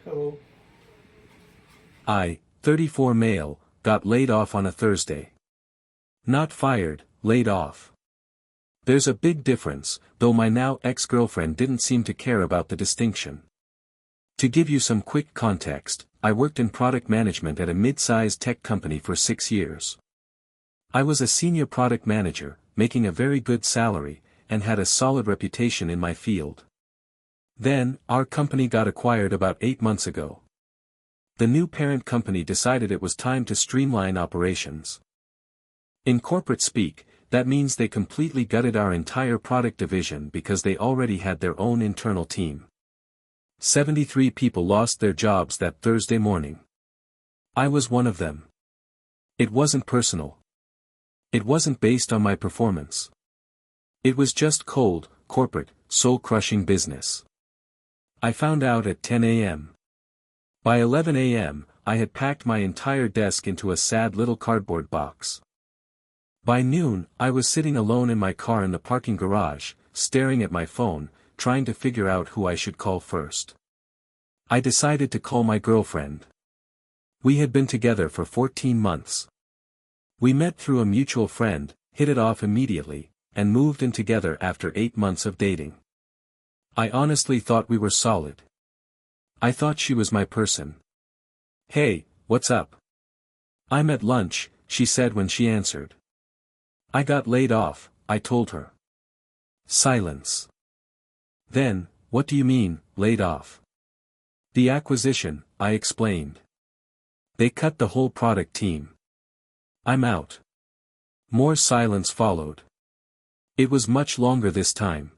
Hello. I, 34 male, got laid off on a Thursday. Not fired, laid off. There's a big difference, though my now ex-girlfriend didn't seem to care about the distinction. To give you some quick context, I worked in product management at a mid-sized tech company for 6 years. I was a senior product manager, making a very good salary, and had a solid reputation in my field. Then, our company got acquired about 8 months ago. The new parent company decided it was time to streamline operations. In corporate speak, that means they completely gutted our entire product division because they already had their own internal team. 73 people lost their jobs that Thursday morning. I was one of them. It wasn't personal. It wasn't based on my performance. It was just cold, corporate, soul-crushing business. I found out at 10 a.m. By 11 a.m., I had packed my entire desk into a sad little cardboard box. By noon, I was sitting alone in my car in the parking garage, staring at my phone, trying to figure out who I should call first. I decided to call my girlfriend. We had been together for 14 months. We met through a mutual friend, hit it off immediately, and moved in together after 8 months of dating. I honestly thought we were solid. I thought she was my person. "Hey, what's up?" "I'm at lunch," she said when she answered. "I got laid off," I told her. Silence. "Then, what do you mean, laid off?" "The acquisition," I explained. "They cut the whole product team. I'm out." More silence followed. It was much longer this time.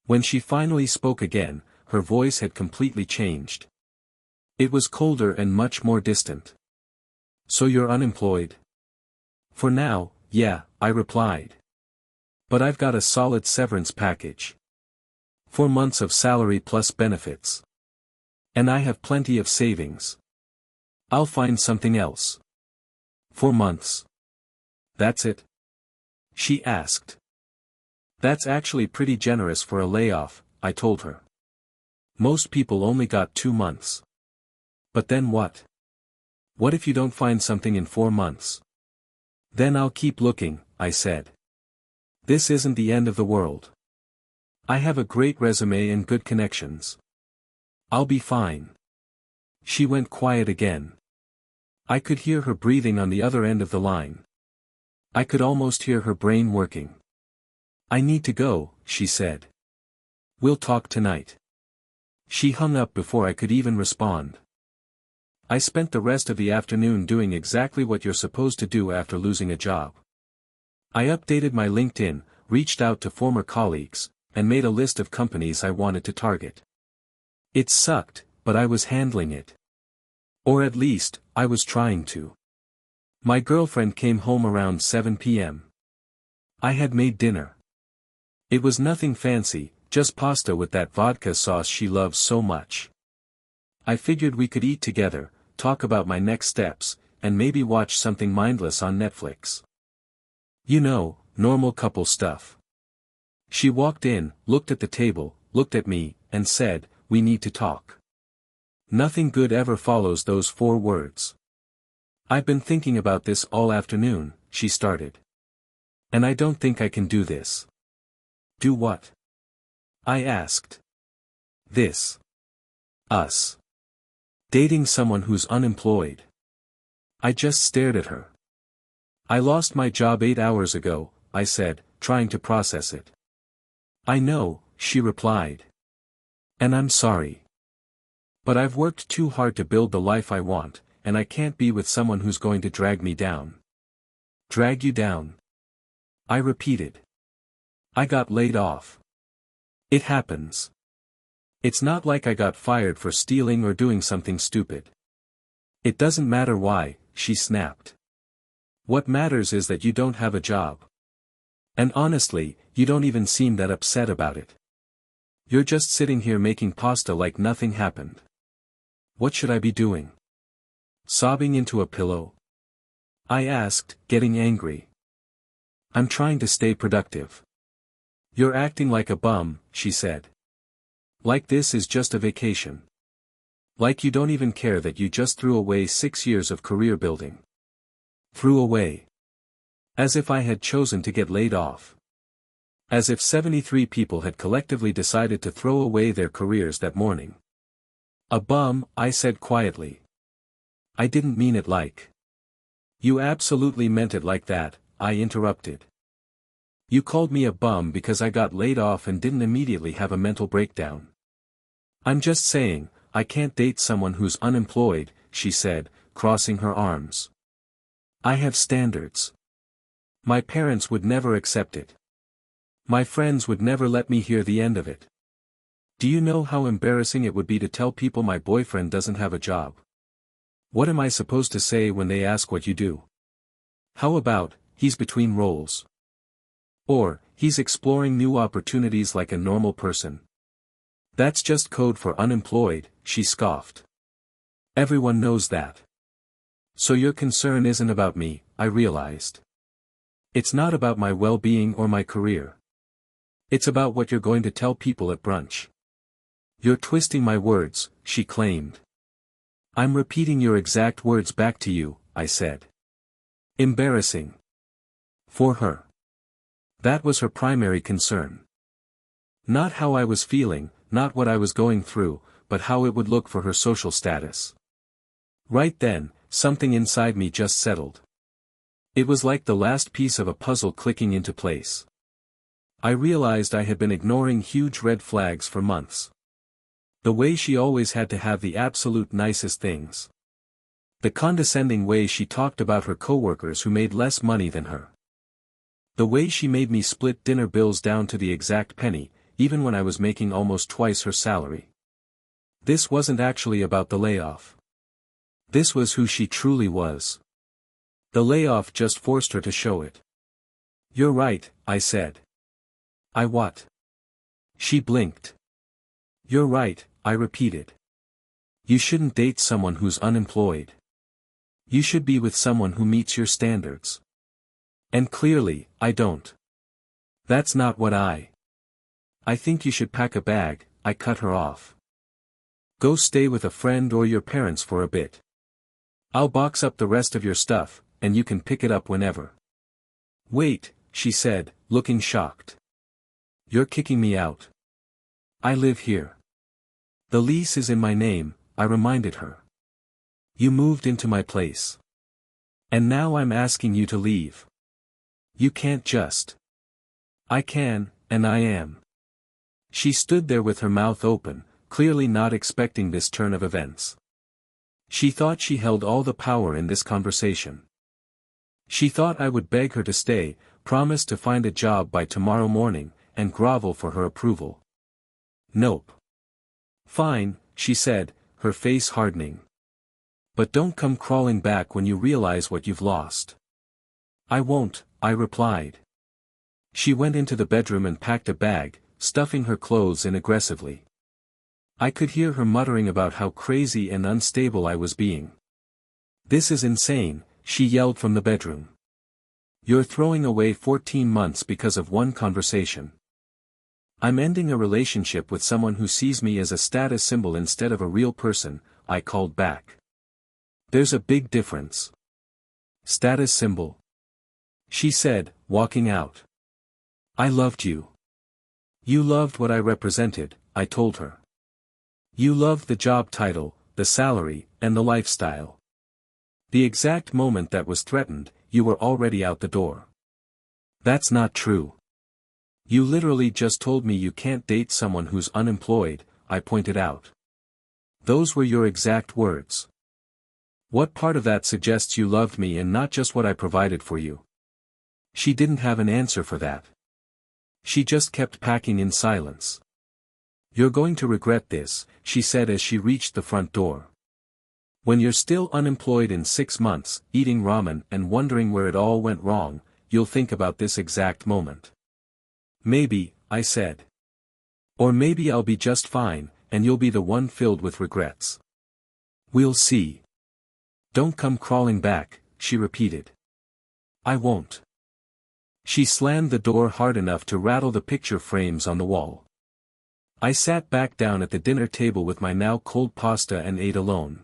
When she finally spoke again, her voice had completely changed. It was colder and much more distant. "So you're unemployed?" "For now, yeah," I replied. "But I've got a solid severance package. 4 months of salary plus benefits. And I have plenty of savings. I'll find something else." 4 months. "That's it?" she asked. "That's actually pretty generous for a layoff," I told her. "Most people only got 2 months. But then what? What if you don't find something in 4 months? Then I'll keep looking," I said. "This isn't the end of the world. I have a great resume and good connections. I'll be fine." She went quiet again. I could hear her breathing on the other end of the line. I could almost hear her brain working. "I need to go," she said. "We'll talk tonight." She hung up before I could even respond. I spent the rest of the afternoon doing exactly what you're supposed to do after losing a job. I updated my LinkedIn, reached out to former colleagues, and made a list of companies I wanted to target. It sucked, but I was handling it. Or at least, I was trying to. My girlfriend came home around 7 p.m. I had made dinner. It was nothing fancy, just pasta with that vodka sauce she loves so much. I figured we could eat together, talk about my next steps, and maybe watch something mindless on Netflix. You know, normal couple stuff. She walked in, looked at the table, looked at me, and said, "We need to talk." Nothing good ever follows those 4 words. "I've been thinking about this all afternoon," she started. "And I don't think I can do this." "Do what?" I asked. "This. Us. Dating someone who's unemployed." I just stared at her. "I lost my job 8 hours ago," I said, trying to process it. "I know," she replied. "And I'm sorry. But I've worked too hard to build the life I want, and I can't be with someone who's going to drag me down." "Drag you down?" I repeated. "I got laid off. It happens. It's not like I got fired for stealing or doing something stupid." "It doesn't matter why," she snapped. "What matters is that you don't have a job. And honestly, you don't even seem that upset about it. You're just sitting here making pasta like nothing happened. What should I be doing? Sobbing into a pillow?" I asked, getting angry. "I'm trying to stay productive." "You're acting like a bum," she said. "Like this is just a vacation." Like you don't even care that you just threw away 6 years of career building. Threw away. As if I had chosen to get laid off. As if 73 people had collectively decided to throw away their careers that morning. A bum, I said quietly. I didn't mean it like. You absolutely meant it like that, I interrupted. You called me a bum because I got laid off and didn't immediately have a mental breakdown. I'm just saying, I can't date someone who's unemployed, she said, crossing her arms. I have standards. My parents would never accept it. My friends would never let me hear the end of it. Do you know how embarrassing it would be to tell people my boyfriend doesn't have a job? What am I supposed to say when they ask what you do? How about, he's between roles? Or, he's exploring new opportunities like a normal person. That's just code for unemployed, she scoffed. Everyone knows that. So your concern isn't about me, I realized. It's not about my well-being or my career. It's about what you're going to tell people at brunch. You're twisting my words, she claimed. I'm repeating your exact words back to you, I said. Embarrassing. For her. That was her primary concern. Not how I was feeling, not what I was going through, but how it would look for her social status. Right then, something inside me just settled. It was like the last piece of a puzzle clicking into place. I realized I had been ignoring huge red flags for months. The way she always had to have the absolute nicest things. The condescending way she talked about her coworkers who made less money than her. The way she made me split dinner bills down to the exact penny, even when I was making almost twice her salary. This wasn't actually about the layoff. This was who she truly was. The layoff just forced her to show it. You're right, I said. I what? She blinked. You're right, I repeated. You shouldn't date someone who's unemployed. You should be with someone who meets your standards. And clearly, I don't. That's not what I think you should pack a bag, I cut her off. Go stay with a friend or your parents for a bit. I'll box up the rest of your stuff, and you can pick it up whenever. Wait, she said, looking shocked. You're kicking me out. I live here. The lease is in my name, I reminded her. You moved into my place. And now I'm asking you to leave. You can't just. I can, and I am. She stood there with her mouth open, clearly not expecting this turn of events. She thought she held all the power in this conversation. She thought I would beg her to stay, promise to find a job by tomorrow morning, and grovel for her approval. Nope. Fine, she said, her face hardening. But don't come crawling back when you realize what you've lost. I won't, I replied. She went into the bedroom and packed a bag, stuffing her clothes in aggressively. I could hear her muttering about how crazy and unstable I was being. This is insane, she yelled from the bedroom. You're throwing away 14 months because of one conversation. I'm ending a relationship with someone who sees me as a status symbol instead of a real person, I called back. There's a big difference. Status symbol. She said, walking out. I loved you. You loved what I represented, I told her. You loved the job title, the salary, and the lifestyle. The exact moment that was threatened, you were already out the door. That's not true. You literally just told me you can't date someone who's unemployed, I pointed out. Those were your exact words. What part of that suggests you loved me and not just what I provided for you? She didn't have an answer for that. She just kept packing in silence. You're going to regret this, she said as she reached the front door. When you're still unemployed in 6 months, eating ramen and wondering where it all went wrong, you'll think about this exact moment. Maybe, I said. Or maybe I'll be just fine, and you'll be the one filled with regrets. We'll see. Don't come crawling back, she repeated. I won't. She slammed the door hard enough to rattle the picture frames on the wall. I sat back down at the dinner table with my now cold pasta and ate alone.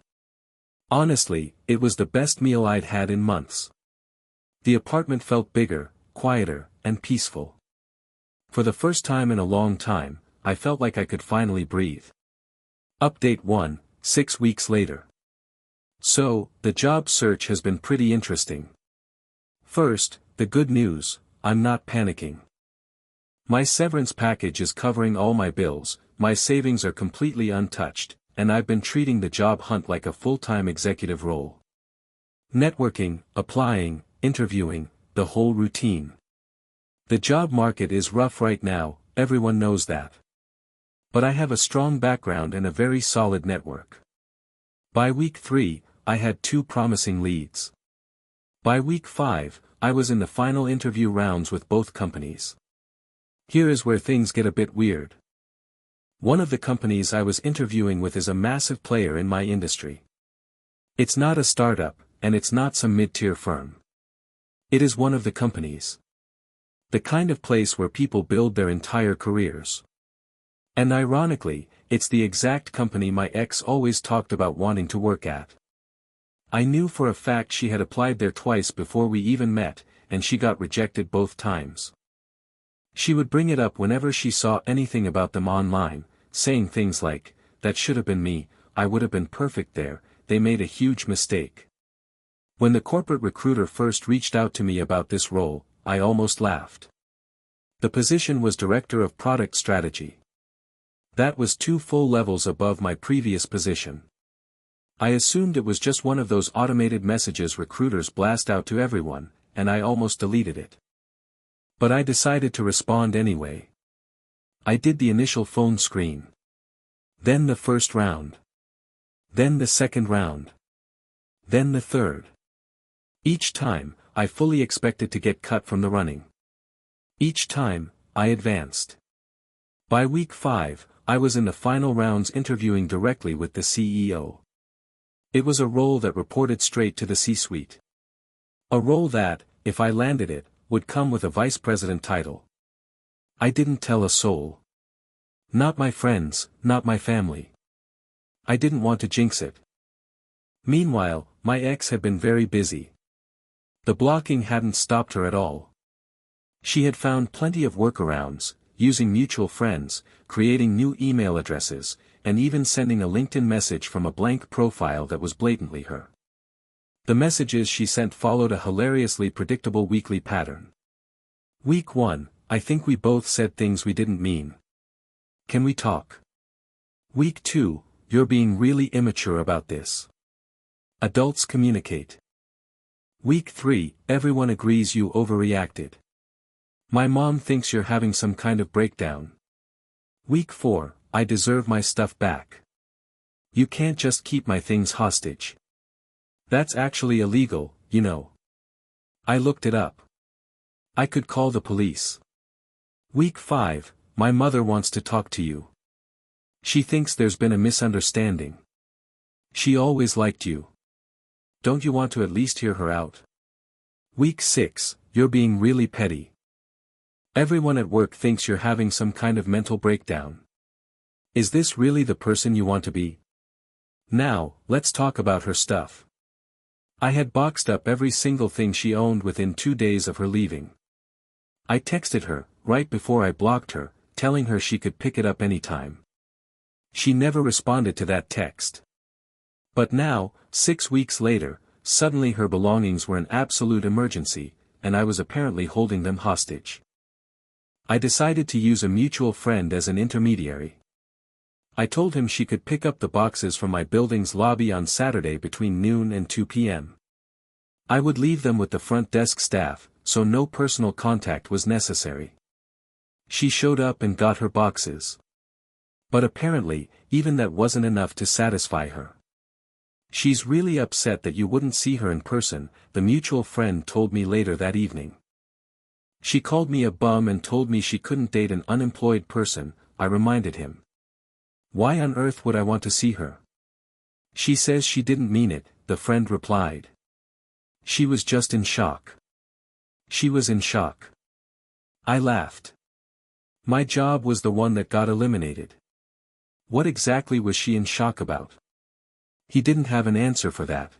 Honestly, it was the best meal I'd had in months. The apartment felt bigger, quieter, and peaceful. For the first time in a long time, I felt like I could finally breathe. Update 1, 6 weeks later. So, the job search has been pretty interesting. First, the good news, I'm not panicking. My severance package is covering all my bills, my savings are completely untouched, and I've been treating the job hunt like a full-time executive role. Networking, applying, interviewing, the whole routine. The job market is rough right now, everyone knows that. But I have a strong background and a very solid network. By week 3, I had 2 promising leads. By week 5, I was in the final interview rounds with both companies. Here is where things get a bit weird. One of the companies I was interviewing with is a massive player in my industry. It's not a startup, and it's not some mid-tier firm. It is one of the companies. The kind of place where people build their entire careers. And ironically, it's the exact company my ex always talked about wanting to work at. I knew for a fact she had applied there twice before we even met, and she got rejected both times. She would bring it up whenever she saw anything about them online, saying things like, "That should have been me, I would have been perfect there, they made a huge mistake." When the corporate recruiter first reached out to me about this role, I almost laughed. The position was Director of Product Strategy. That was 2 full levels above my previous position. I assumed it was just one of those automated messages recruiters blast out to everyone, and I almost deleted it. But I decided to respond anyway. I did the initial phone screen. Then the first round. Then the second round. Then the third. Each time, I fully expected to get cut from the running. Each time, I advanced. By week 5, I was in the final rounds interviewing directly with the CEO. It was a role that reported straight to the C-suite. A role that, if I landed it, would come with a vice president title. I didn't tell a soul. Not my friends, not my family. I didn't want to jinx it. Meanwhile, my ex had been very busy. The blocking hadn't stopped her at all. She had found plenty of workarounds, using mutual friends, creating new email addresses, and even sending a LinkedIn message from a blank profile that was blatantly her. The messages she sent followed a hilariously predictable weekly pattern. Week 1, I think we both said things we didn't mean. Can we talk? Week 2, you're being really immature about this. Adults communicate. Week 3, everyone agrees you overreacted. My mom thinks you're having some kind of breakdown. Week 4, I deserve my stuff back. You can't just keep my things hostage. That's actually illegal, you know. I looked it up. I could call the police. Week 5, my mother wants to talk to you. She thinks there's been a misunderstanding. She always liked you. Don't you want to at least hear her out? Week 6, you're being really petty. Everyone at work thinks you're having some kind of mental breakdown. Is this really the person you want to be? Now, let's talk about her stuff. I had boxed up every single thing she owned within 2 days of her leaving. I texted her, right before I blocked her, telling her she could pick it up anytime. She never responded to that text. But now, 6 weeks later, suddenly her belongings were an absolute emergency, and I was apparently holding them hostage. I decided to use a mutual friend as an intermediary. I told him she could pick up the boxes from my building's lobby on Saturday between noon and 2 p.m. I would leave them with the front desk staff, so no personal contact was necessary. She showed up and got her boxes. But apparently, even that wasn't enough to satisfy her. She's really upset that you wouldn't see her in person, the mutual friend told me later that evening. She called me a bum and told me she couldn't date an unemployed person, I reminded him. Why on earth would I want to see her? She says she didn't mean it, the friend replied. She was just in shock. She was in shock. I laughed. My job was the one that got eliminated. What exactly was she in shock about? He didn't have an answer for that.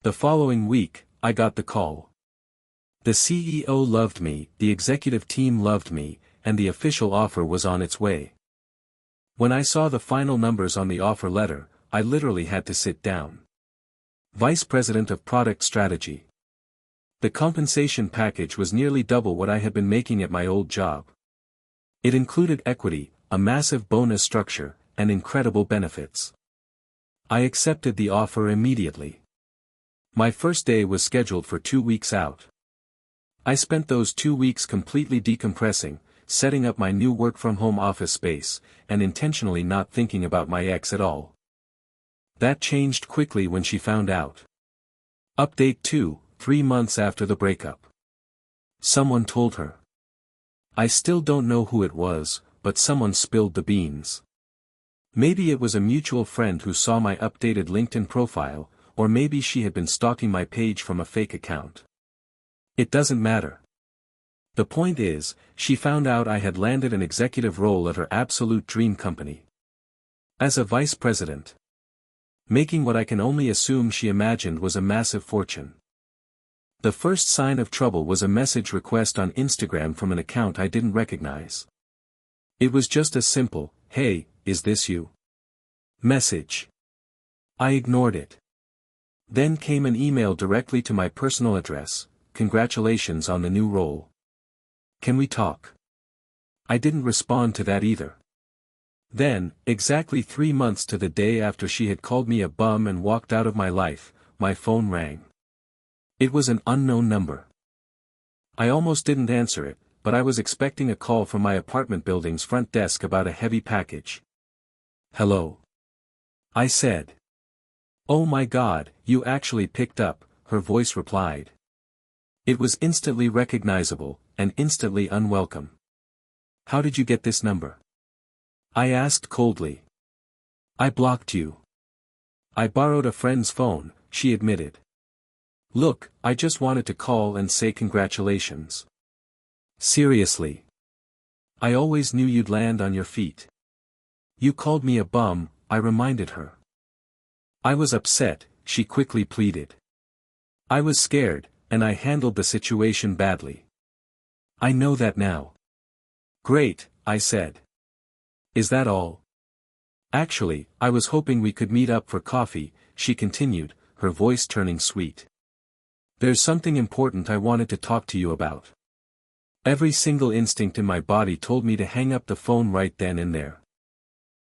The following week, I got the call. The CEO loved me, the executive team loved me, and the official offer was on its way. When I saw the final numbers on the offer letter, I literally had to sit down. Vice President of Product Strategy. The compensation package was nearly double what I had been making at my old job. It included equity, a massive bonus structure, and incredible benefits. I accepted the offer immediately. My first day was scheduled for 2 weeks out. I spent those 2 weeks completely decompressing, setting up my new work-from-home office space, and intentionally not thinking about my ex at all. That changed quickly when she found out. Update 2, 3 months after the breakup. Someone told her. I still don't know who it was, but someone spilled the beans. Maybe it was a mutual friend who saw my updated LinkedIn profile, or maybe she had been stalking my page from a fake account. It doesn't matter. The point is, she found out I had landed an executive role at her absolute dream company. As a vice president. Making what I can only assume she imagined was a massive fortune. The first sign of trouble was a message request on Instagram from an account I didn't recognize. It was just a simple, "Hey, is this you?" message. I ignored it. Then came an email directly to my personal address, "Congratulations on the new role. Can we talk?" I didn't respond to that either. Then, exactly 3 months to the day after she had called me a bum and walked out of my life, my phone rang. It was an unknown number. I almost didn't answer it, but I was expecting a call from my apartment building's front desk about a heavy package. "Hello?" I said. "Oh my God, you actually picked up," her voice replied. It was instantly recognizable, and instantly unwelcome. "How did you get this number?" I asked coldly. "I blocked you." "I borrowed a friend's phone," she admitted. "Look, I just wanted to call and say congratulations." "Seriously? I always knew you'd land on your feet." "You called me a bum," I reminded her. "I was upset," she quickly pleaded. "I was scared, and I handled the situation badly." "I know that now." "Great," I said. "Is that all?" "Actually, I was hoping we could meet up for coffee," she continued, her voice turning sweet. "There's something important I wanted to talk to you about." Every single instinct in my body told me to hang up the phone right then and there.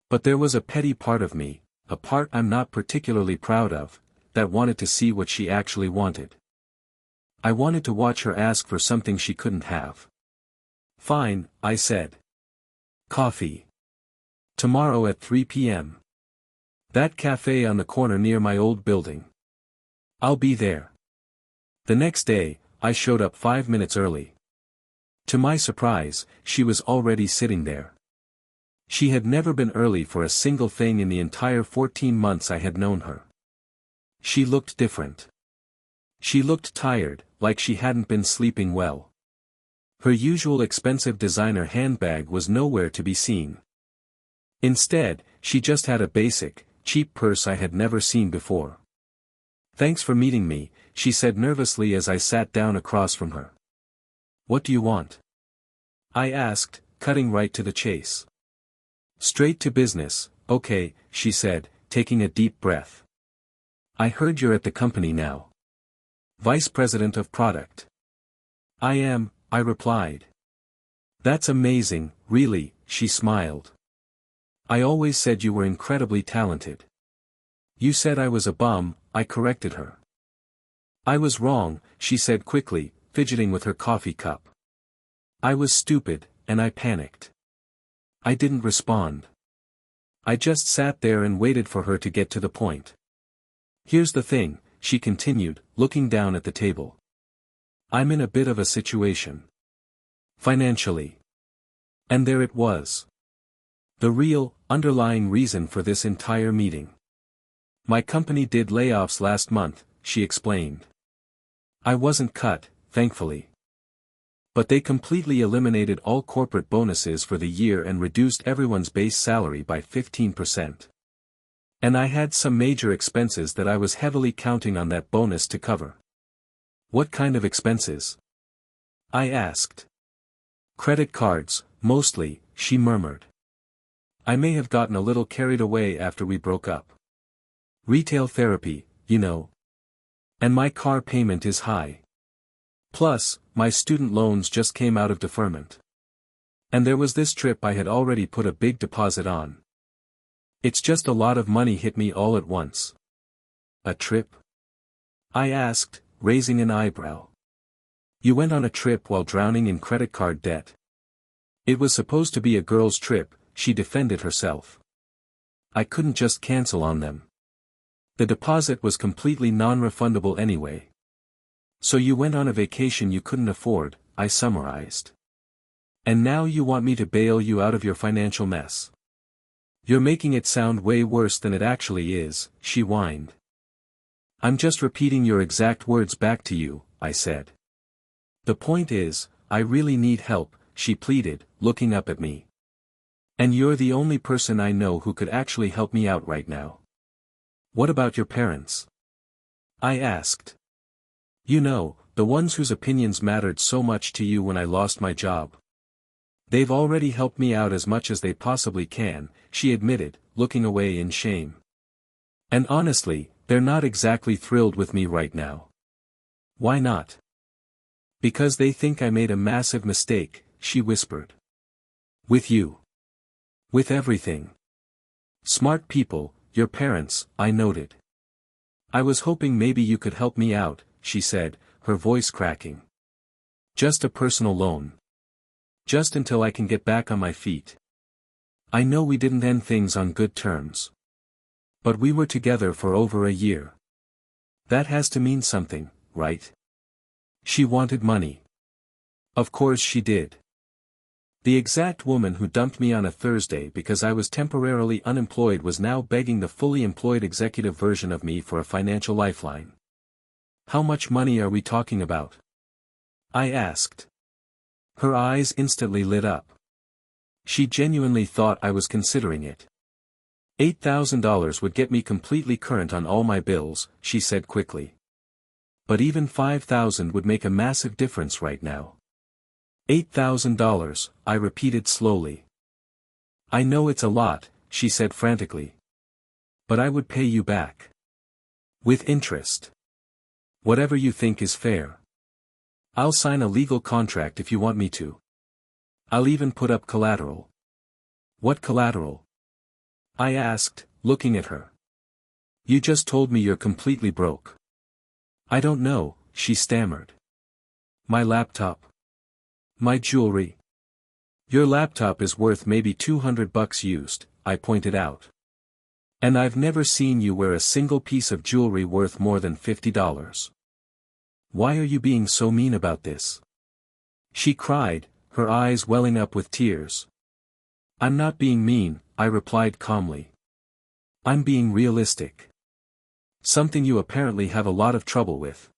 But there was a petty part of me, a part I'm not particularly proud of, that wanted to see what she actually wanted. I wanted to watch her ask for something she couldn't have. "Fine," I said. "Coffee. Tomorrow at 3 p.m. That cafe on the corner near my old building. I'll be there." The next day, I showed up 5 minutes early. To my surprise, she was already sitting there. She had never been early for a single thing in the entire 14 months I had known her. She looked different. She looked tired, like she hadn't been sleeping well. Her usual expensive designer handbag was nowhere to be seen. Instead, she just had a basic, cheap purse I had never seen before. "Thanks for meeting me," she said nervously as I sat down across from her. "What do you want?" I asked, cutting right to the chase. "Straight to business, okay," she said, taking a deep breath. "I heard you're at the company now. Vice President of Product." "I am," I replied. "That's amazing, really," she smiled. "I always said you were incredibly talented." "You said I was a bum," I corrected her. "I was wrong," she said quickly, fidgeting with her coffee cup. "I was stupid, and I panicked. I didn't respond. I just sat there and waited for her to get to the point. Here's the thing," she continued, looking down at the table. "I'm in a bit of a situation. Financially." And there it was. The real, underlying reason for this entire meeting. "My company did layoffs last month," she explained. "I wasn't cut, thankfully. But they completely eliminated all corporate bonuses for the year and reduced everyone's base salary by 15%. And I had some major expenses that I was heavily counting on that bonus to cover. What kind of expenses? I asked. Credit cards, mostly, she murmured. I may have gotten a little carried away after we broke up. Retail therapy, you know. And my car payment is high. Plus, my student loans just came out of deferment. And there was this trip I had already put a big deposit on. It's just a lot of money hit me all at once. A trip? I asked, raising an eyebrow. You went on a trip while drowning in credit card debt. It was supposed to be a girl's trip, she defended herself. I couldn't just cancel on them. The deposit was completely non-refundable anyway. So you went on a vacation you couldn't afford, I summarized. And now you want me to bail you out of your financial mess. You're making it sound way worse than it actually is, she whined. I'm just repeating your exact words back to you, I said. The point is, I really need help, she pleaded, looking up at me. And you're the only person I know who could actually help me out right now. What about your parents? I asked. You know, the ones whose opinions mattered so much to you when I lost my job. They've already helped me out as much as they possibly can, she admitted, looking away in shame. And honestly, they're not exactly thrilled with me right now. Why not? Because they think I made a massive mistake, she whispered. With you. With everything. Smart people, your parents, I noted. I was hoping maybe you could help me out, she said, her voice cracking. Just a personal loan. Just until I can get back on my feet. I know we didn't end things on good terms. But we were together for over a year. That has to mean something, right? She wanted money. Of course she did. The exact woman who dumped me on a Thursday because I was temporarily unemployed was now begging the fully employed executive version of me for a financial lifeline. How much money are we talking about? I asked. Her eyes instantly lit up. She genuinely thought I was considering it. $8,000 would get me completely current on all my bills, she said quickly. But even $5,000 would make a massive difference right now. $8,000, I repeated slowly. I know it's a lot, she said frantically. But I would pay you back. With interest. Whatever you think is fair. I'll sign a legal contract if you want me to. I'll even put up collateral. What collateral? I asked, looking at her. You just told me you're completely broke. I don't know, she stammered. My laptop. My jewelry. Your laptop is worth maybe $200 used, I pointed out. And I've never seen you wear a single piece of jewelry worth more than $50. Why are you being so mean about this? She cried, her eyes welling up with tears. I'm not being mean, I replied calmly. I'm being realistic. Something you apparently have a lot of trouble with.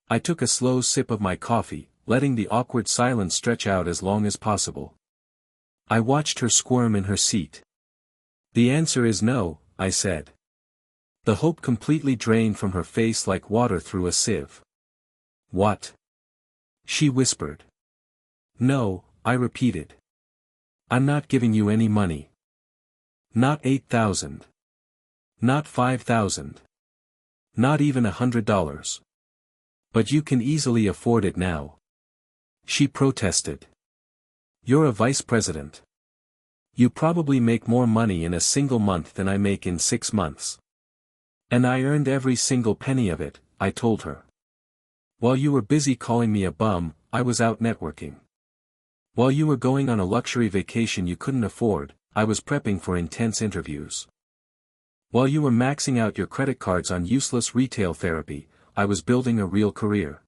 I took a slow sip of my coffee, letting the awkward silence stretch out as long as possible. I watched her squirm in her seat. The answer is no, I said. The hope completely drained from her face like water through a sieve. What? She whispered. No, I repeated. I'm not giving you any money. Not 8,000. Not 5,000. Not even $100. But you can easily afford it now. She protested. You're a vice president. You probably make more money in a single month than I make in 6 months. And I earned every single penny of it, I told her. While you were busy calling me a bum, I was out networking. While you were going on a luxury vacation you couldn't afford, I was prepping for intense interviews. While you were maxing out your credit cards on useless retail therapy, I was building a real career.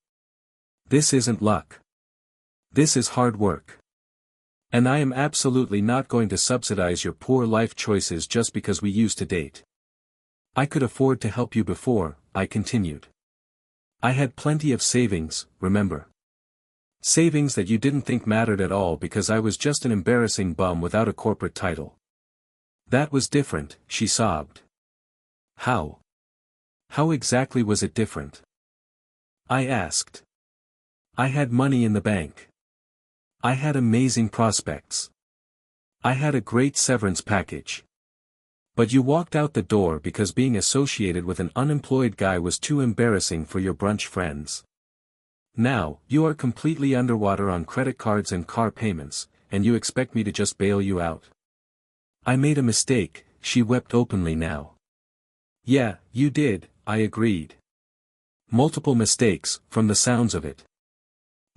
This isn't luck. This is hard work. And I am absolutely not going to subsidize your poor life choices just because we used to date. I could afford to help you before, I continued. I had plenty of savings, remember? Savings that you didn't think mattered at all because I was just an embarrassing bum without a corporate title. That was different, she sobbed. How? How exactly was it different? I asked. I had money in the bank. I had amazing prospects. I had a great severance package. But you walked out the door because being associated with an unemployed guy was too embarrassing for your brunch friends. Now, you are completely underwater on credit cards and car payments, and you expect me to just bail you out? I made a mistake, she wept openly now. Yeah, you did, I agreed. Multiple mistakes, from the sounds of it.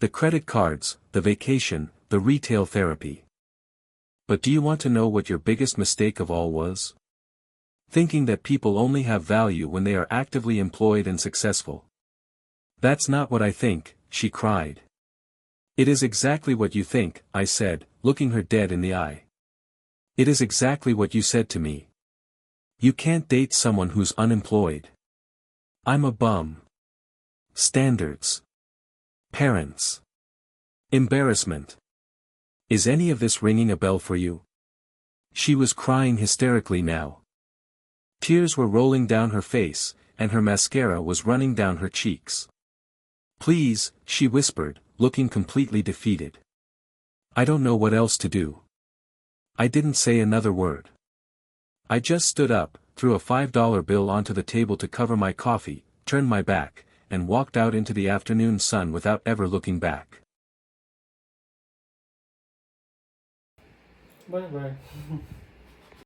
The credit cards, the vacation, the retail therapy. But do you want to know what your biggest mistake of all was? Thinking that people only have value when they are actively employed and successful. That's not what I think, she cried. It is exactly what you think, I said, looking her dead in the eye. It is exactly what you said to me. You can't date someone who's unemployed. I'm a bum. Standards. Parents. Embarrassment. Is any of this ringing a bell for you? She was crying hysterically now. Tears were rolling down her face, and her mascara was running down her cheeks. Please, she whispered, looking completely defeated. I don't know what else to do. I didn't say another word. I just stood up, threw a $5 bill onto the table to cover my coffee, turned my back, and walked out into the afternoon sun without ever looking back. Bye bye.